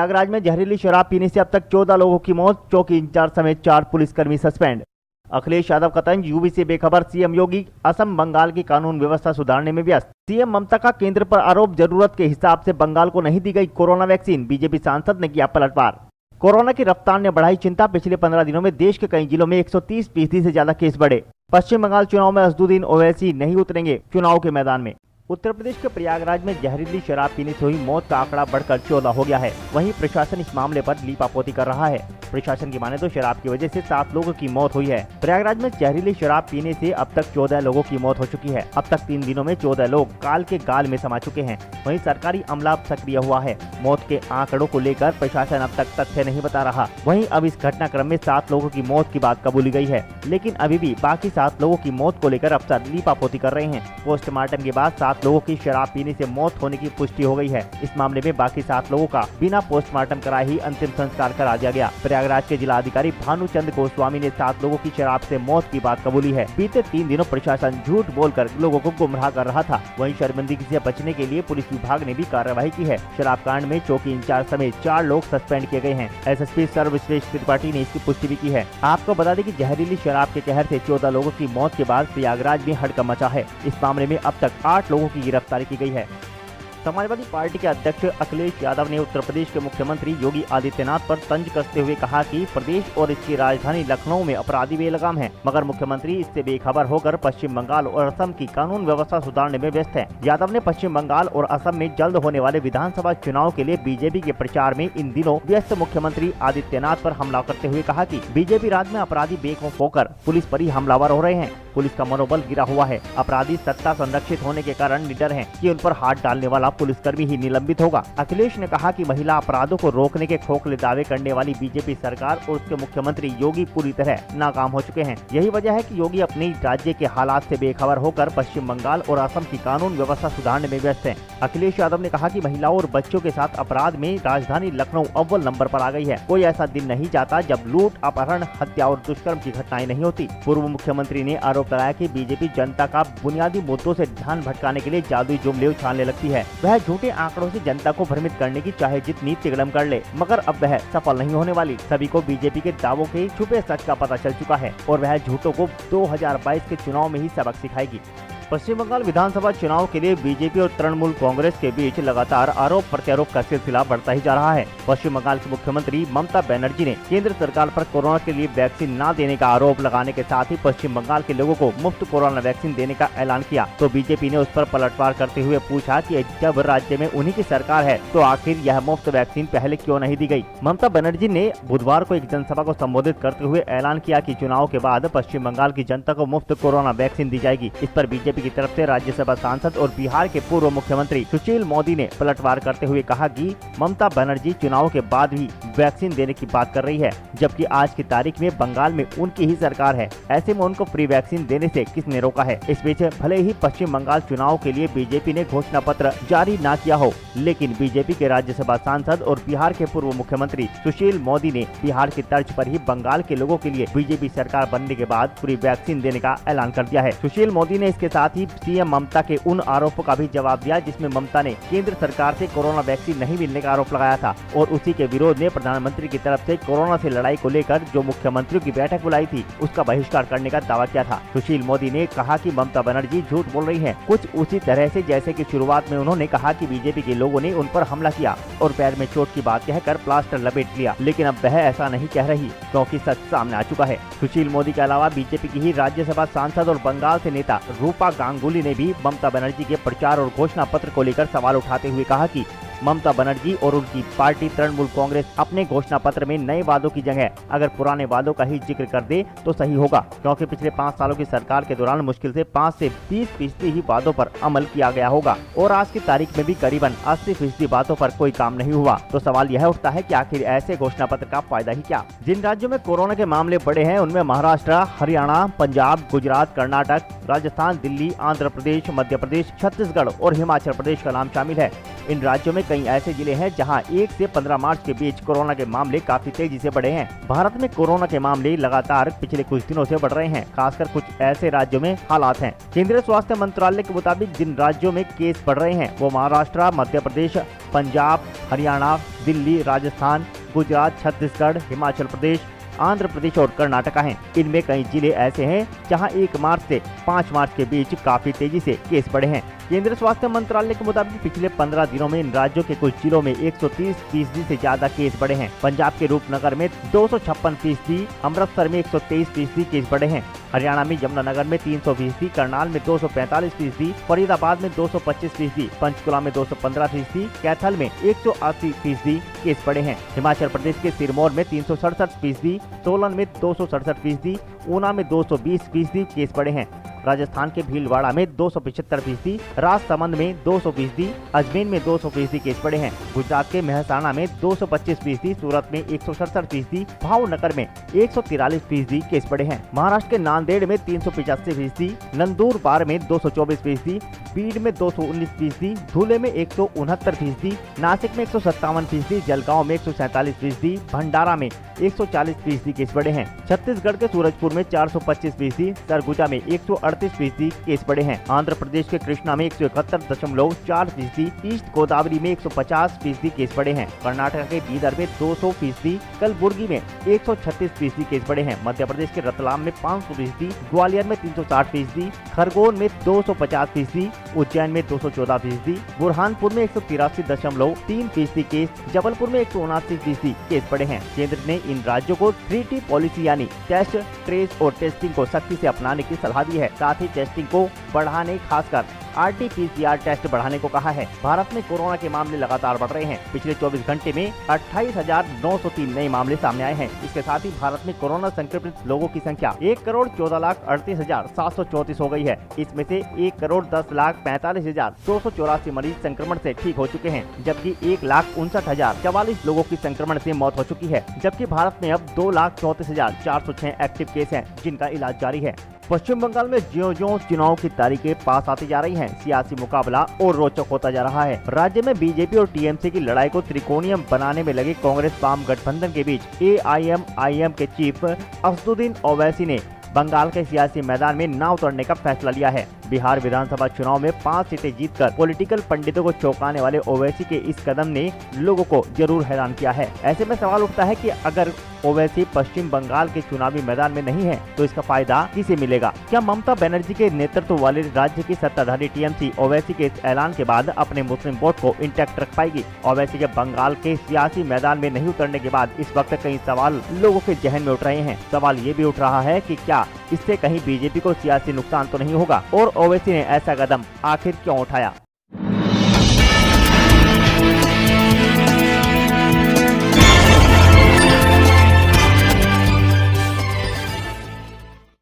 प्रयागराज में जहरीली शराब पीने से अब तक 14 लोगों की मौत, चौकी इंचार्ज समेत 4 पुलिसकर्मी सस्पेंड। अखिलेश यादव का तंज, यूपी से बेखबर सीएम योगी असम बंगाल की कानून व्यवस्था सुधारने में व्यस्त। सीएम ममता का केंद्र पर आरोप, जरूरत के हिसाब से बंगाल को नहीं दी गई कोरोना वैक्सीन, बीजेपी सांसद ने किया पलटवार। कोरोना की रफ्तार ने बढ़ाई चिंता, पिछले 15 दिनों में देश के कई जिलों में 130% से ज्यादा केस बढ़े। पश्चिम बंगाल चुनाव में असदुद्दीन ओवैसी नहीं उतरेंगे चुनाव के मैदान में। उत्तर प्रदेश के प्रयागराज में जहरीली शराब पीने से हुई मौत का आंकड़ा बढ़कर 14 हो गया है। वहीं प्रशासन इस मामले पर लीपापोती कर रहा है। प्रशासन की माने तो शराब की वजह से 7 लोगों की मौत हुई है। प्रयागराज में जहरीली शराब पीने से अब तक 14 लोगों की मौत हो चुकी है। अब तक 3 दिनों में 14 लोग काल के गाल में समा चुके हैं। वहीं सरकारी अमला सक्रिय हुआ है। मौत के आंकड़ों को लेकर प्रशासन अब तक तथ्य नहीं बता रहा। वहीं अब इस घटनाक्रम में 7 लोगों की मौत की बात कबूली गई है, लेकिन अभी भी बाकी 7 लोगों की मौत को लेकर अफसर लीपापोती कर रहे हैं। पोस्टमार्टम के बाद 7 लोगों की शराब पीने से मौत होने की पुष्टि हो गई है। इस मामले में बाकी 7 लोगों का बिना पोस्टमार्टम कराए ही अंतिम संस्कार करा दिया गया। प्रयागराज के जिलाधिकारी भानुचंद गोस्वामी ने 7 लोगों की शराब से मौत की बात कबूली है। बीते 3 दिनों प्रशासन झूठ बोलकर लोगों को गुमराह कर रहा था। वहीं शर्मिंदगी से बचने के लिए पुलिस विभाग ने भी कार्रवाई की है। शराब कांड में चौकी इंचार्ज समेत 4 लोग सस्पेंड किए गए हैं। एसएसपी सर्वश्रेष्ठ त्रिपाठी ने इसकी पुष्टि भी की है। आपको बता दें कि जहरीली शराब के कहर से 14 लोगों की मौत के बाद प्रयागराज में हड़कंप मचा है। इस मामले में अब तक 8 लोगों की गिरफ्तारी की गई है। समाजवादी पार्टी के अध्यक्ष अखिलेश यादव ने उत्तर प्रदेश के मुख्यमंत्री योगी आदित्यनाथ पर तंज कसते हुए कहा कि प्रदेश और इसकी राजधानी लखनऊ में अपराधी बेलगाम हैं, मगर मुख्यमंत्री इससे बेखबर होकर पश्चिम बंगाल और असम की कानून व्यवस्था सुधारने में व्यस्त हैं। यादव ने पश्चिम बंगाल और असम में जल्द होने वाले विधानसभा चुनाव के लिए बीजेपी के प्रचार में इन दिनों व्यस्त मुख्यमंत्री आदित्यनाथ पर हमला करते हुए कहा कि बीजेपी राज में अपराधी बेखौफ होकर पुलिस पर ही हमलावर हो रहे हैं। पुलिस का मनोबल गिरा हुआ है। अपराधी सत्ता संरक्षित होने के कारण निडर हैं कि उन पर हाथ डालने वाला पुलिसकर्मी ही निलंबित होगा। अखिलेश ने कहा कि महिला अपराधों को रोकने के खोखले दावे करने वाली बीजेपी सरकार और उसके मुख्यमंत्री योगी पूरी तरह नाकाम हो चुके हैं। यही वजह है कि योगी अपने राज्य के हालात से बेखबर होकर पश्चिम बंगाल और असम की कानून व्यवस्था सुधारने में व्यस्त हैं। अखिलेश यादव ने कहा कि महिलाओं और बच्चों के साथ अपराध में राजधानी लखनऊ अव्वल नंबर पर आ गई है। कोई ऐसा दिन नहीं जाता जब लूट, अपहरण, हत्या और दुष्कर्म की घटनाएं नहीं होती। पूर्व मुख्यमंत्री ने आरोप लगाया कि बीजेपी जनता का बुनियादी मुद्दों से ध्यान भटकाने के लिए जादुई जुमले उछालने लगती है। वह झूठे आंकड़ों से जनता को भ्रमित करने की चाहे जितनी तिगड़म कर ले, मगर अब वह सफल नहीं होने वाली। सभी को बीजेपी के दावों के छुपे सच का पता चल चुका है और वह झूठों को 2022 के चुनाव में ही सबक सिखाएगी। पश्चिम बंगाल विधानसभा चुनाव के लिए बीजेपी और तृणमूल कांग्रेस के बीच लगातार आरोप प्रत्यारोप का सिलसिला बढ़ता ही जा रहा है। पश्चिम बंगाल की मुख्यमंत्री ममता बनर्जी ने केंद्र सरकार पर कोरोना के लिए वैक्सीन न देने का आरोप लगाने के साथ ही पश्चिम बंगाल के लोगों को मुफ्त कोरोना वैक्सीन देने का ऐलान किया, तो बीजेपी ने उस पर पलटवार करते हुए पूछा कि जब राज्य में उन्हीं की सरकार है तो आखिर यह मुफ्त वैक्सीन पहले क्यों नहीं दी गयी। ममता बनर्जी ने बुधवार को एक जनसभा को संबोधित करते हुए ऐलान किया कि चुनाव के बाद पश्चिम बंगाल की जनता को मुफ्त कोरोना वैक्सीन दी जाएगी। इस पर बीजेपी की तरफ से राज्यसभा सांसद और बिहार के पूर्व मुख्यमंत्री सुशील मोदी ने पलटवार करते हुए कहा कि ममता बनर्जी चुनाव के बाद भी वैक्सीन देने की बात कर रही है, जबकि आज की तारीख में बंगाल में उनकी ही सरकार है। ऐसे में उनको फ्री वैक्सीन देने से किसने रोका है। इस बीच भले ही पश्चिम बंगाल चुनाव के लिए बीजेपी ने घोषणा पत्र जारी न किया हो, लेकिन बीजेपी के राज्यसभा सांसद और बिहार के पूर्व मुख्यमंत्री सुशील मोदी ने बिहार की तर्ज पर ही बंगाल के लोगों के लिए बीजेपी सरकार बनने के बाद फ्री वैक्सीन देने का ऐलान कर दिया है। सुशील मोदी ने इसके साथ ही सीएम ममता के उन आरोपों का भी जवाब दिया जिसमें ममता ने केंद्र सरकार से कोरोना वैक्सीन नहीं मिलने का आरोप लगाया था और उसी के विरोध में प्रधानमंत्री की तरफ से कोरोना से लड़ाई को लेकर जो मुख्यमंत्रियों की बैठक बुलाई थी उसका बहिष्कार करने का दावा किया था। सुशील मोदी ने कहा कि ममता बनर्जी झूठ बोल रही हैं, कुछ उसी तरह से जैसे कि शुरुआत में उन्होंने कहा कि बीजेपी के लोगों ने उन पर हमला किया और पैर में चोट की बात कहकर प्लास्टर लपेट लिया, लेकिन अब वह ऐसा नहीं कह रही क्योंकि सच सामने आ चुका है। सुशील मोदी के अलावा बीजेपी की ही राज्यसभा सांसद और बंगाल से नेता रूपा गांगुली ने भी ममता बनर्जी के प्रचार और घोषणा पत्र को लेकर सवाल उठाते हुए कहा कि ममता बनर्जी और उनकी पार्टी तृणमूल कांग्रेस अपने घोषणा पत्र में नए वादों की जगह अगर पुराने वादों का ही जिक्र कर दे तो सही होगा, क्योंकि पिछले 5 सालों की सरकार के दौरान मुश्किल से 5 से 20% ही वादों पर अमल किया गया होगा और आज की तारीख में भी करीबन 80% बातों पर कोई काम नहीं हुआ। तो सवाल यह उठता है कि आखिर ऐसे घोषणा पत्र का फायदा ही क्या। जिन राज्यों में कोरोना के मामले बढ़े हैं उनमें महाराष्ट्र, हरियाणा, पंजाब, गुजरात, कर्नाटक, राजस्थान, दिल्ली, आंध्र प्रदेश, मध्य प्रदेश, छत्तीसगढ़ और हिमाचल प्रदेश का नाम शामिल है। इन राज्यों में कई ऐसे जिले हैं जहां 1 से 15 मार्च के बीच कोरोना के मामले काफी तेजी से बढ़े हैं। भारत में कोरोना के मामले लगातार पिछले कुछ दिनों से बढ़ रहे हैं। खासकर कुछ ऐसे राज्यों में हालात हैं। केंद्रीय स्वास्थ्य मंत्रालय के मुताबिक जिन राज्यों में केस बढ़ रहे हैं वो महाराष्ट्र, मध्य प्रदेश, पंजाब, हरियाणा, दिल्ली, राजस्थान, गुजरात, छत्तीसगढ़, हिमाचल प्रदेश, आंध्र प्रदेश और कर्नाटका हैं। इनमें कई जिले ऐसे हैं जहां 1 मार्च से 5 मार्च के बीच काफी तेजी से केस बढ़े हैं। केंद्रीय स्वास्थ्य मंत्रालय के मुताबिक पिछले 15 दिनों में इन राज्यों के कुछ जिलों में 130% से ज्यादा केस बढ़े हैं। पंजाब के रूपनगर में 256%, अमृतसर में 123% केस बढ़े हैं। हरियाणा में यमुनानगर में 300%, करनाल में 245%, फरीदाबाद में 225%, पंचकुला में 215%, कैथल में 180% केस बढ़े हैं। हिमाचल प्रदेश के सिरमौर में 367%, सोलन में 267%, ऊना में 220% केस बढ़े हैं। राजस्थान के भीलवाड़ा में 275%, राजसमंद में 200%, अजमेर में 200% केस बढ़े हैं। गुजरात के मेहसाणा में 225%, सूरत में 167%, भावनगर में 143% केस बढ़े हैं। महाराष्ट्र के नांदेड़ में 385%, नंदुरबार में 224%, बीड में 219%, धुले में 169%, नासिक में 157%, जलगांव में 147%, भंडारा में 140% केस बढ़े हैं। छत्तीसगढ़ के सूरजपुर में 425%, सरगुजा में 138% केस बढ़े हैं। आंध्र प्रदेश के कृष्णा में 171.4%, ईस्ट गोदावरी में 150% केस बढ़े हैं। कर्नाटक के बीदर में 200%, कलबुर्गी में 136% केस बढ़े हैं। मध्य प्रदेश के रतलाम में 500%, ग्वालियर में 360%, खरगोन में 250%, उज्जैन में 214%, बुरहानपुर में 183.3% केस, जबलपुर में 179% केस बढ़े हैं। केंद्र ने इन राज्यों को 3T पॉलिसी यानी टेस्ट, ट्रेस और टेस्टिंग को सख्ती से अपनाने की सलाह दी है। साथ ही टेस्टिंग को बढ़ाने, खासकर RT-PCR टेस्ट बढ़ाने को कहा है। भारत में कोरोना के मामले लगातार बढ़ रहे हैं। पिछले 24 घंटे में 28,903 नए मामले सामने आए हैं। इसके साथ ही भारत में कोरोना संक्रमित लोगों की संख्या 1,14,38,734 हो गई है। इसमें से 1,10,45,284 मरीज संक्रमण से ठीक हो चुके हैं, जबकि 1,59,044 लोगों की संक्रमण से मौत हो चुकी है। जबकि भारत में अब 2,34,406 एक्टिव केस हैं, जिनका इलाज जारी है। पश्चिम बंगाल में ज्यों-ज्यों चुनाव की तारीखें पास आती जा रही हैं, सियासी मुकाबला और रोचक होता जा रहा है। राज्य में बीजेपी और टीएमसी की लड़ाई को त्रिकोणीय बनाने में लगे कांग्रेस वाम गठबंधन के बीच AIMIM के चीफ असदुद्दीन ओवैसी ने बंगाल के सियासी मैदान में नाव उतरने का फैसला लिया है। बिहार विधानसभा चुनाव में 5 सीटें जीतकर पॉलिटिकल पंडितों को चौंकाने वाले ओवैसी के इस कदम ने लोगों को जरूर हैरान किया है। ऐसे में सवाल उठता है कि अगर ओवैसी पश्चिम बंगाल के चुनावी मैदान में नहीं है तो इसका फायदा किसे मिलेगा? क्या ममता बनर्जी के नेतृत्व वाले राज्य की सत्ताधारी टीएमसी ओवैसी के इस ऐलान के बाद अपने मुस्लिम वोट को इंटैक्ट रख पाएगी? ओवैसी के बंगाल के सियासी मैदान में नहीं उतरने के बाद इस वक्त कई सवाल लोगों के जहन में उठ रहे हैं। सवाल ये भी उठ रहा है कि क्या इससे कहीं बीजेपी को सियासी नुकसान तो नहीं होगा और ओवैसी ने ऐसा कदम आखिर क्यों उठाया?